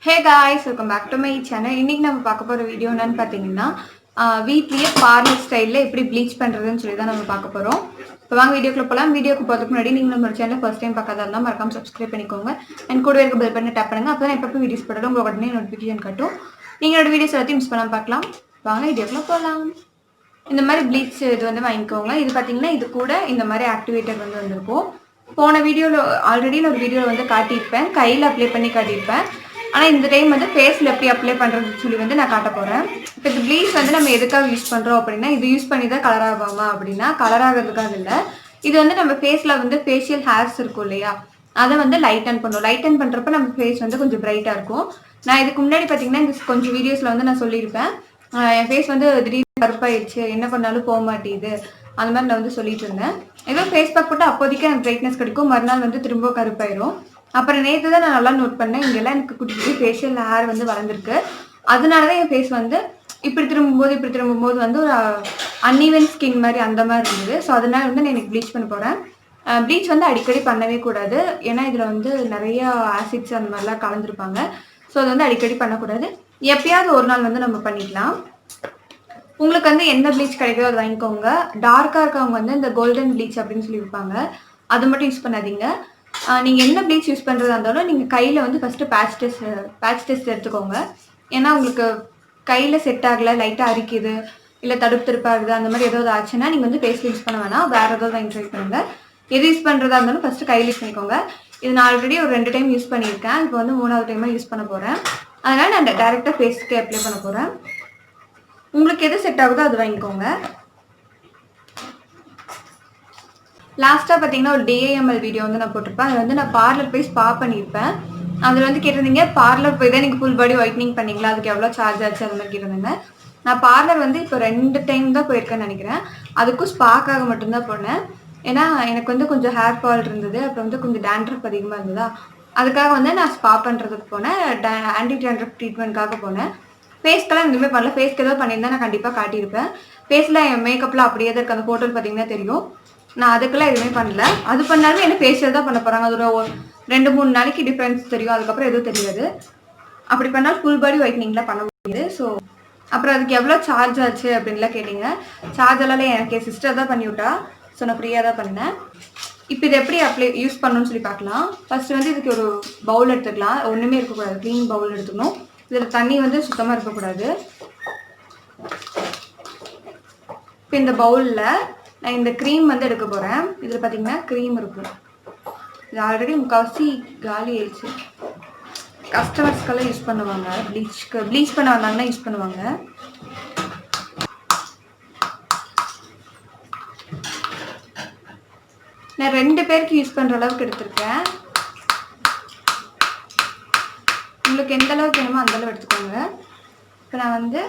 Hey guys, welcome back to my channel. இன்னைக்கு நம்ம பார்க்க போற வீடியோ என்னன்னு பார்த்தீங்கன்னா வீட்லயே பார்லர் ஸ்டைல்ல எப்படி ப்ளீச் பண்றதுன்னு சொல்லி தான் நம்ம பார்க்க போறோம். இப்போ வாங்க வீடியோக்குள்ள போலாம். வீடியோக்கு போறதுக்கு முன்னாடி நீங்க நம்ம சேனலை ஃபர்ஸ்ட் டைம் பார்க்கறதா இருந்தா மறக்காம சப்ஸ்கிரைப் பண்ணிக்கோங்க. அண்ட் கூடவே இருக்க பெல் பட்டனை டேப் பண்ணுங்க. அப்பதான் எப்பப்போ வீடியோஸ் போட்டாலும் உங்களுக்கு உடனே நோட்டிஃபிகேஷன் காட்டும். நீங்க என்னோட வீடியோஸ் எல்லாத்தையும் மிஸ் பண்ணாம பார்க்கலாம். வாங்க வீடியோக்குள்ள போலாம். இந்த மாதிரி ப்ளீச் இது வந்து வாங்கிக்கோங்க. இது பார்த்தீங்கன்னா இது கூட இந்த மாதிரி ஆக்டிவேட்டர் வந்து வந்திருக்கும். போன வீடியோவில் ஆல்ரெடி நான் ஒரு வீடியோவில் வந்து காட்டியிருப்பேன், கையில் அப்ளை பண்ணி காட்டியிருப்பேன். ஆனால் இந்த டைம் வந்து ஃபேஸில் எப்படி அப்ளை பண்ணுறதுன்னு சொல்லி வந்து நான் காட்ட போகிறேன். இப்போ இந்த ப்ளீச் வந்து நம்ம எதுக்காக யூஸ் பண்ணுறோம் அப்படின்னா, இது யூஸ் பண்ணி தான் கலர் ஆகாமா அப்படின்னா கலர் ஆகிறதுக்காக இல்லை. இது வந்து நம்ம ஃபேஸில் வந்து ஃபேஷியல் ஹேர்ஸ் இருக்கும் இல்லையா, அதை வந்து லைட்டன் பண்ணும். லைட்டன் பண்ணுறப்ப நம்ம ஃபேஸ் வந்து கொஞ்சம் பிரைட்டாக இருக்கும். நான் இதுக்கு முன்னாடி பார்த்தீங்கன்னா இந்த கொஞ்சம் வீடியோஸில் வந்து நான் சொல்லியிருப்பேன், என் ஃபேஸ் வந்து திடீர்னு கருப்பாயிடுச்சு, என்ன பண்ணாலும் போக மாட்டேங்குது, அந்த மாதிரி நான் வந்து சொல்லிட்டு இருந்தேன். ஏதோ ஃபேஸ் பேக் போட்டு அப்போதைக்கு எனக்கு பிரைட்னஸ் கிடைக்கும், மறுநாள் வந்து திரும்ப கருப்பாயிரும். அப்புறம் நேற்று தான் நான் நல்லா நோட் பண்ணேன், இங்கெல்லாம் எனக்கு குட்டி குட்டி ஃபேஷியல் ஹேர் வந்து வளர்ந்துருக்கு. அதனால தான் என் ஃபேஸ் வந்து இப்படி திரும்பும்போது வந்து ஒரு அன்இவன் ஸ்கின் மாதிரி அந்த மாதிரி இருந்தது. ஸோ அதனால வந்து நான் எனக்கு ப்ளீச் பண்ண போகிறேன். ப்ளீச் வந்து அடிக்கடி பண்ணவே கூடாது, ஏன்னா இதில் வந்து நிறைய ஆசிட்ஸ் அந்த மாதிரிலாம் கலந்துருப்பாங்க. ஸோ அது வந்து அடிக்கடி பண்ணக்கூடாது. எப்பயாவது ஒரு நாள் வந்து நம்ம பண்ணிக்கலாம். உங்களுக்கு வந்து எந்த ப்ளீச் கிடைக்குதோ அது வாங்கிக்கோங்க. டார்க்காக இருக்கவங்க வந்து இந்த கோல்டன் ப்ளீச் அப்படின்னு சொல்லி விற்பாங்க, அது மட்டும் யூஸ் பண்ணாதீங்க. நீங்கள் என்ன ப்ளீச் யூஸ் பண்ணுறதா இருந்தாலும் நீங்கள் கையில் வந்து ஃபஸ்ட்டு பேட்ச் டெஸ்ட் எடுத்துக்கோங்க. ஏன்னா உங்களுக்கு கையில் செட் ஆகலை, லைட்டாக அரிக்குது, இல்லை தடுப்பு திருப்பாகுது, அந்த மாதிரி ஏதாவது ஆச்சுன்னா நீங்கள் வந்து ஃபேஸில் யூஸ் பண்ண வேணாம், வேறு ஏதாவது வாங்கி ட்ரை பண்ணுங்கள். எது யூஸ் பண்ணுறதா இருந்தாலும் ஃபஸ்ட்டு கையில் யூஸ் பண்ணிக்கோங்க. இது நான் ஆல்ரெடி ஒரு 2 டைம் யூஸ் பண்ணியிருக்கேன், இப்போ வந்து 3வது டைமாக யூஸ் பண்ண போகிறேன். அதனால் நான் டேரெக்டாக ஃபேஸ்க்கு அப்ளை பண்ண போகிறேன். உங்களுக்கு எது செட் ஆகுதோ அது வாங்கிக்கோங்க. லாஸ்ட்டாக பார்த்தீங்கன்னா ஒரு DAML வீடியோ வந்து நான் போட்டிருப்பேன். அது வந்து நான் பார்லர் போய் ஸ்பா பண்ணியிருப்பேன். அதில் வந்து கேட்டிருந்தீங்க, பார்லர் போய் தான் நீங்கள் ஃபுல் பாடி ஒயிட்னிங் பண்ணிங்களா, அதுக்கு எவ்வளோ சார்ஜ் ஆச்சு, அது மாதிரி கேட்டிருந்தீங்க. நான் பார்லர் வந்து இப்போ 2 டைம் தான் போயிருக்கேன்னு நினைக்கிறேன். அதுக்கும் ஸ்பாக்காக மட்டும்தான் போனேன். ஏன்னா எனக்கு வந்து கொஞ்சம் ஹேர் ஃபால் இருந்தது, அப்புறம் வந்து கொஞ்சம் டேண்ட்ரஃப் அதிகமாக இருந்ததா, அதுக்காக வந்து நான் ஸ்பா பண்ணுறதுக்கு போனேன், ஆன்டி டேண்ட்ரஃப் ட்ரீட்மெண்ட்காக போனேன். ஃபேஸ்க்கெல்லாம் எதுவுமே பண்ணல. ஃபேஸ்க்கு ஏதோ பண்ணியிருந்தா நான் கண்டிப்பாக காட்டியிருப்பேன். ஃபேஸில் என் மேக்கப்லாம் அப்படியே தான் இருக்குது, அந்த ஃபோட்டோவில் பார்த்தீங்கன்னா தெரியும். நான் அதுக்கெல்லாம் எதுவுமே பண்ணல. அது பண்ணாலுமே என்ன ஃபேஷியல் தான் பண்ண போகிறாங்க. அது ஒரு 2-3 நாளைக்கு டிஃப்ரென்ஸ் தெரியும், அதுக்கப்புறம் எதுவும் தெரியாது. அப்படி பண்ணால் ஃபுல் பாடி ஒயிட்னிங்லாம் பண்ண முடியாது. ஸோ அப்புறம் அதுக்கு எவ்வளோ சார்ஜ் ஆச்சு அப்படின்லாம் கேட்டிங்க. சார்ஜ் எல்லாம் எனக்கு என் சிஸ்டர் தான் பண்ணிவிட்டா, ஸோ நான் ஃப்ரீயாக தான் பண்ணேன். இப்போ இதை எப்படி யூஸ் பண்ணணும்னு சொல்லி பார்க்கலாம். ஃபஸ்ட்டு வந்து இதுக்கு ஒரு பவுல் எடுத்துக்கலாம். ஒன்றுமே இருக்கக்கூடாது, க்ளீன் பவுல் எடுத்துக்கணும். இதில் தண்ணி வந்து சுத்தமாக இருக்கக்கூடாது. இப்போ இந்த பவுலில் நான் இந்த க்ரீம் வந்து எடுக்க போகிறேன். இதில் பார்த்தீங்கன்னா க்ரீம் இருக்கும். இது ஆல்ரெடி முக்கால்வாசி காலி ஆயிடுச்சு. கஸ்டமர்ஸ்க்கெல்லாம் யூஸ் பண்ணுவாங்க, ப்ளீச் பண்ண வந்தாங்கன்னா யூஸ் பண்ணுவாங்க. நான் 2 பேருக்கு யூஸ் பண்ணுற அளவுக்கு எடுத்திருக்கேன். உங்களுக்கு எந்த அளவுக்கு வேணுமோ அந்த அளவு எடுத்துக்கோங்க. இப்போ நான் வந்து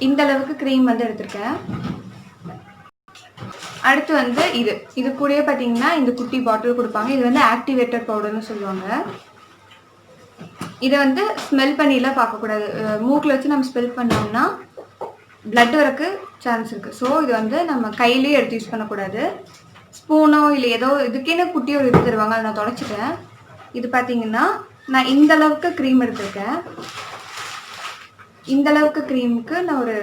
இந்த அளவுக்கு க்ரீம் வந்து எடுத்திருக்கேன். அடுத்து வந்து இது கூடயே பார்த்தீங்கன்னா இந்த குட்டி பாட்டில் கொடுப்பாங்க. இது வந்து ஆக்டிவேட்டர் பவுடர்னு சொல்லுவாங்க. இதை வந்து ஸ்மெல் பண்ணிலாம் பார்க்கக்கூடாது. மூக்கில் வச்சு நம்ம ஸ்மெல் பண்ணோம்னா பிளட் வரக்கு சான்ஸ் இருக்குது. ஸோ இது வந்து நம்ம கையிலேயே எடுத்து யூஸ் பண்ணக்கூடாது. ஸ்பூனோ இல்லை ஏதோ இதுக்கேன்னு குட்டி ஒரு இது தருவாங்க, அதை நான் தொலைச்சிட்டேன். இது பார்த்தீங்கன்னா நான் இந்த அளவுக்கு க்ரீம் எடுத்திருக்கேன். இந்த அளவுக்கு க்ரீமுக்கு நான் ஒரு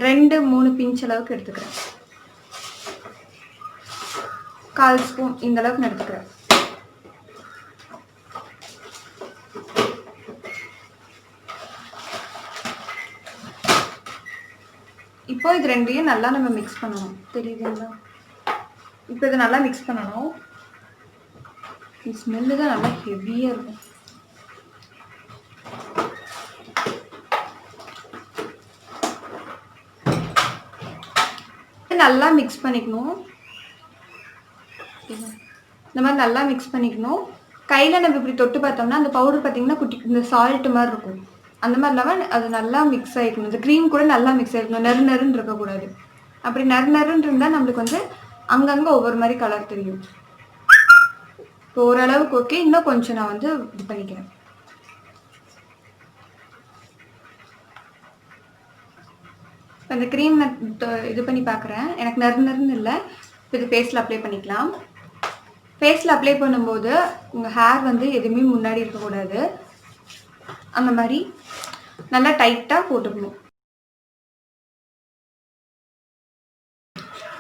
2-3 பிஞ்ச் அளவுக்கு எடுத்துக்கிறேன். 1/4 ஸ்பூன் இந்த அளவுக்கு நான் எடுத்துக்கிறேன். இப்போ இது ரெண்டையும் நல்லா நம்ம மிக்ஸ் பண்ணணும், தெரியுதுங்களா? இப்போ இதை நல்லா மிக்ஸ் பண்ணணும். ஸ்மெல்லு தான் நல்லா ஹெவியாக இருக்கும். நல்லா மிக்ஸ் பண்ணிக்கணும். இந்த மாதிரி நல்லா மிக்ஸ் பண்ணிக்கணும். கையில் நம்ம இப்படி தொட்டு பார்த்தோம்னா அந்த பவுடர் பார்த்தீங்கன்னா குட்டி இந்த சால்ட் மாதிரி இருக்கும். அந்த மாதிரி இல்லாமல் அது நல்லா மிக்ஸ் ஆகிக்கணும். இந்த க்ரீம் கூட நல்லா மிக்ஸ் ஆகிக்கணும், நறுன்னு இருக்கக்கூடாது. அப்படி நறுன்னு இருந்தால் நம்மளுக்கு வந்து அங்கங்கே ஒவ்வொரு மாதிரி கலர் தெரியும். இப்போ ஓரளவுக்கு ஓகே. இன்னும் கொஞ்சம் நான் வந்து இது பண்ணிக்கிறேன். இப்போ இந்த க்ரீம் நான் இது பண்ணி பார்க்குறேன், எனக்கு நறுன்னு இல்லை. இப்போ இது ஃபேஸில் அப்ளை பண்ணிக்கலாம். ஃபேஸில் அப்ளை பண்ணும்போது உங்கள் ஹேர் வந்து எதுவுமே முன்னாடி இருக்கக்கூடாது. அந்த மாதிரி நல்லா டைட்டாக போட்டுக்கணும்.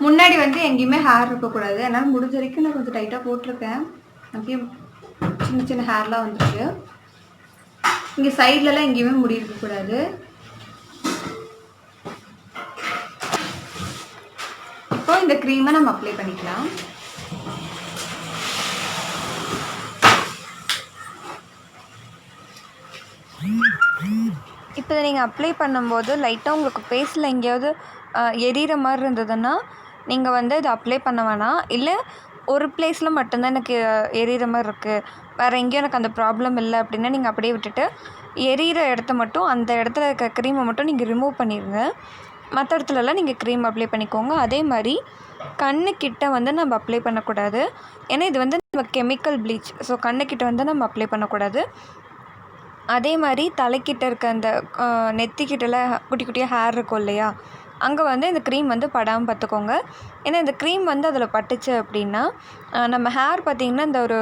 முன்னாடி வந்து எங்கேயுமே ஹேர் இருக்கக்கூடாது. அதனால் முடிஞ்ச வரைக்கும் நான் கொஞ்சம் டைட்டாக போட்டிருக்கேன். அப்படியே சின்ன சின்ன ஹேர்லாம் வந்துருக்கு. இங்கே சைட்லலாம் எங்கேயுமே முடி இருக்கக்கூடாது. இப்போ இந்த க்ரீமை நம்ம அப்ளை பண்ணிக்கலாம். இப்போ நீங்கள் அப்ளை பண்ணும்போது லைட்டாக உங்களுக்கு ஃபேஸில் எங்கேயாவது எரியிற மாதிரி இருந்ததுன்னா நீங்கள் வந்து இதை அப்ளை பண்ண வேணாம். இல்லை ஒரு பிளேஸில் மட்டும்தான் எனக்கு எரியிற மாதிரி இருக்குது, வேறு எங்கேயும் எனக்கு அந்த ப்ராப்ளம் இல்லை அப்படின்னா நீங்கள் அப்படியே விட்டுட்டு எரியிற இடத்த மட்டும், அந்த இடத்துல இருக்க க்ரீமை மட்டும் நீங்கள் ரிமூவ் பண்ணிடுங்க. மற்ற இடத்துலலாம் நீங்கள் க்ரீம் அப்ளை பண்ணிக்கோங்க. அதே மாதிரி கண்ணுக்கிட்ட வந்து நம்ம அப்ளை பண்ணக்கூடாது. ஏன்னா இது வந்து நம்ம கெமிக்கல் ப்ளீச். ஸோ கண்ணுக்கிட்ட வந்து நம்ம அப்ளை பண்ணக்கூடாது. அதே மாதிரி தலைக்கிட்ட இருக்க அந்த நெத்திக்கிட்டலாம் குட்டி குட்டியாக ஹேர் இருக்கும் இல்லையா, அங்கே வந்து இந்த க்ரீம் வந்து படாமல் பார்த்துக்கோங்க. ஏன்னா இந்த க்ரீம் வந்து அதில் பட்டுச்சு அப்படின்னா நம்ம ஹேர் பார்த்திங்கன்னா இந்த ஒரு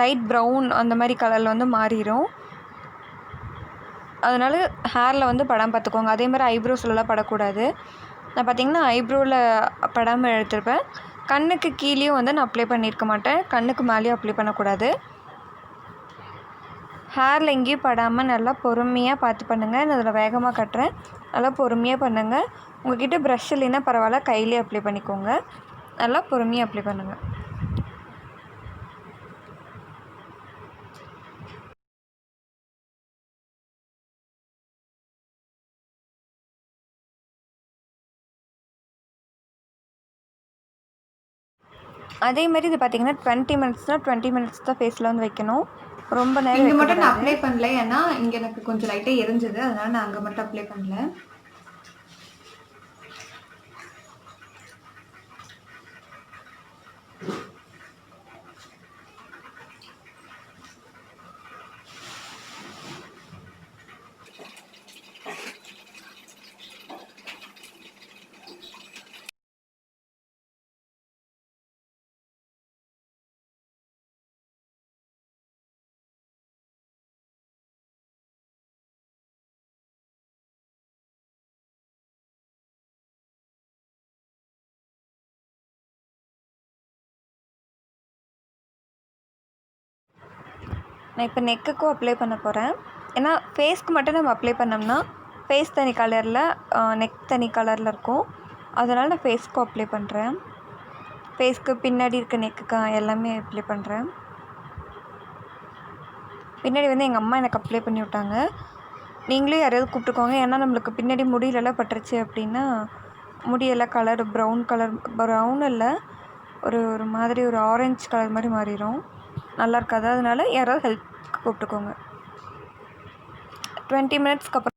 லைட் ப்ரௌன் அந்த மாதிரி கலரில் வந்து மாறிடும். அதனால் ஹேரில் வந்து படாமல் பார்த்துக்கோங்க. அதே மாதிரி ஐப்ரோஸ்லலாம் படக்கூடாது. நான் பார்த்திங்கன்னா ஐப்ரோவில் படாமல் எடுத்துருப்பேன். கண்ணுக்கு கீழேயும் வந்து நான் அப்ளை பண்ணியிருக்க மாட்டேன், கண்ணுக்கு மேலேயும் அப்ளை பண்ணக்கூடாது. ஹேரில் எங்கேயும் படாமல் நல்லா பொறுமையாக பார்த்து பண்ணுங்கள். நான் அதில் வேகமாக கட்டுறேன், நல்லா பொறுமையாக பண்ணுங்கள். உங்கள்கிட்ட ப்ரஷ் இல்லைன்னா பரவாயில்ல, கையிலே அப்ளை பண்ணிக்கோங்க. நல்லா பொறுமையாக அப்ளை பண்ணுங்கள். அதே மாதிரி இது பார்த்திங்கன்னா 20 மினிட்ஸ்னால் 20 மினிட்ஸ் தான் ஃபேஸில் வந்து வைக்கணும். ரொம்ப நேரம் இங்கே மட்டும் நான் அப்ளை பண்ணல, ஏன்னா இங்கே எனக்கு கொஞ்சம் லைட்டாக எரிஞ்சது, அதனால் நான் அங்கே மட்டும் அப்ளை பண்ணல. நான் இப்போ நெக்குக்கும் அப்ளை பண்ண போகிறேன். ஏன்னா ஃபேஸ்க்கு மட்டும் நம்ம அப்ளை பண்ணோம்னா ஃபேஸ் தனி கலரில், நெக் தனி கலரில் இருக்கும். அதனால் நான் ஃபேஸ்க்கும் அப்ளை பண்ணுறேன். ஃபேஸ்க்கு பின்னாடி இருக்க நெக்குக்கு எல்லாமே அப்ளை பண்ணுறேன். பின்னாடி வந்து எங்கள் அம்மா எனக்கு அப்ளை பண்ணி விட்டாங்க. நீங்களும் யாரையாவது கூப்பிட்டுக்கோங்க. ஏன்னா நம்மளுக்கு பின்னாடி முடியலெல்லாம் பட்டுருச்சு அப்படின்னா முடியெல்லாம் கலர் ப்ரௌன் இல்லை, ஒரு மாதிரி ஒரு ஆரஞ்சு கலர் மாதிரி மாறிடும், நல்லா இருக்காது. அதனால யாராவது ஹெல்ப் கூப்பிட்டுக்கோங்க. 20 மினிட்ஸ்க்கு அப்புறம்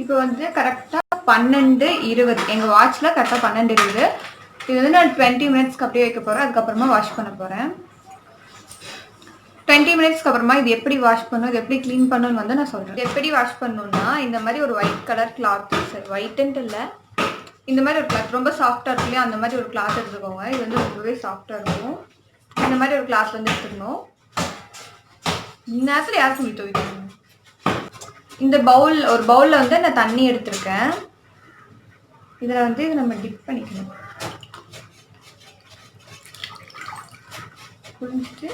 இப்போ வந்து கரெக்டாக 12:20, எங்கள் வாட்சில் கரெக்டாக 12:20. இது வந்து நான் 20 மினிட்ஸ்க்கு அப்படியே வைக்க போகிறேன். அதுக்கப்புறமா வாஷ் பண்ண போகிறேன். 20 மினிட்ஸ்க்கு அப்புறமா இது எப்படி வாஷ் பண்ணணும், இது எப்படி க்ளீன் பண்ணணும்னு வந்து நான் சொல்கிறேன். இது எப்படி வாஷ் பண்ணணும்னா, இந்த மாதிரி ஒரு ஒயிட் கலர் கிளாத், சரி ஒயிட்டுன்ட்டு இல்லை, இந்த மாதிரி ஒரு கிளாத் ரொம்ப சாஃப்டாக இருக்கு இல்லையா, அந்த மாதிரி ஒரு கிளாத் எடுத்துக்கோங்க. இது வந்து ரொம்பவே சாஃப்டாக இருக்கும். இந்த மாதிரி ஒரு கிளாத் வந்து எடுத்துக்கணும். நேரத்தில் யார் துணி துவைக்கணும். இந்த ஒரு பவுலில் வந்து நான் தண்ணி எடுத்திருக்கேன். இதில் வந்து இதை நம்ம டிப் பண்ணிக்கணும். புரிஞ்சுட்டு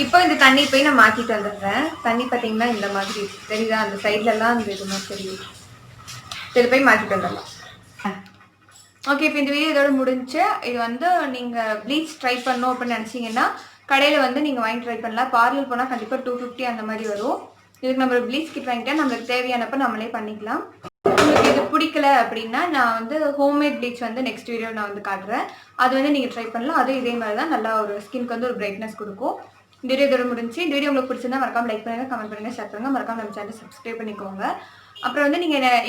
இப்போ இந்த தண்ணி போய் நான் மாற்றிட்டு வந்துடுறேன். தண்ணி பார்த்தீங்கன்னா இந்த மாதிரி தெரியுதா, அந்த சைட்லலாம் அந்த இது மாதிரி தெரியும். இது போய் மாற்றிட்டு வந்துடலாம். ஓகே, இப்போ இந்த வீடியோ இதோட முடிஞ்சு. இது வந்து நீங்கள் ப்ளீச் ட்ரை பண்ணணும் அப்படின்னு நினச்சிங்கன்னா கடையில் வந்து நீங்கள் வாங்கி ட்ரை பண்ணலாம். பார்லர் போனால் கண்டிப்பாக 250 அந்த மாதிரி வரும். இதுக்கு நம்ம ப்ளீச் கிட் வாங்கிட்டா நம்மளுக்கு தேவையானப்போ நம்மளே பண்ணிக்கலாம். உங்களுக்கு இது பிடிக்கல அப்படின்னா நான் வந்து ஹோம்மேட் ப்ளீச் வந்து நெக்ஸ்ட் வீடியோ நான் வந்து காட்டுறேன். அது வந்து நீங்கள் ட்ரை பண்ணலாம். அதுவும் இதே மாதிரி தான் நல்லா ஒரு ஸ்கின்க்கு வந்து ஒரு பிரைட்னஸ் கொடுக்கும். இந்த வீடியோ இதோட முடிஞ்சு. இந்த வீடியோ உங்களுக்கு பிடிச்சிருந்தா மறக்காம லைக் பண்ணுங்கள், கமெண்ட் பண்ணுங்கள், ஷேர் பண்ணுங்கள். மறக்காம நம்ம சேனல் சப்ஸ்கிரைப் பண்ணிக்கோங்க. அப்புறம் வந்து நீங்கள்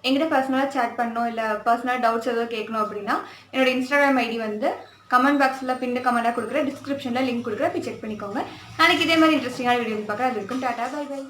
எங்கிட்ட பர்சனலாக சேட் பண்ணணும், இல்லை பர்சனலாக டவுட்ஸ் ஏதோ கேட்கணும் அப்படின்னா என்னோட இன்ஸ்டாகிராம் ஐடி வந்து கமெண்ட் பாக்ஸில் பின்னு கமெண்டாக கொடுக்குறேன், டிஸ்கிரிப்ஷனில் லிங்க் கொடுக்குறேன், போய் செக் பண்ணிக்கோங்க. நாளைக்கு இதே மாதிரி இன்ட்ரெஸ்டிங்கான வீடியோ பார்க்குறேன். அது இருக்கும். Tata, bye by.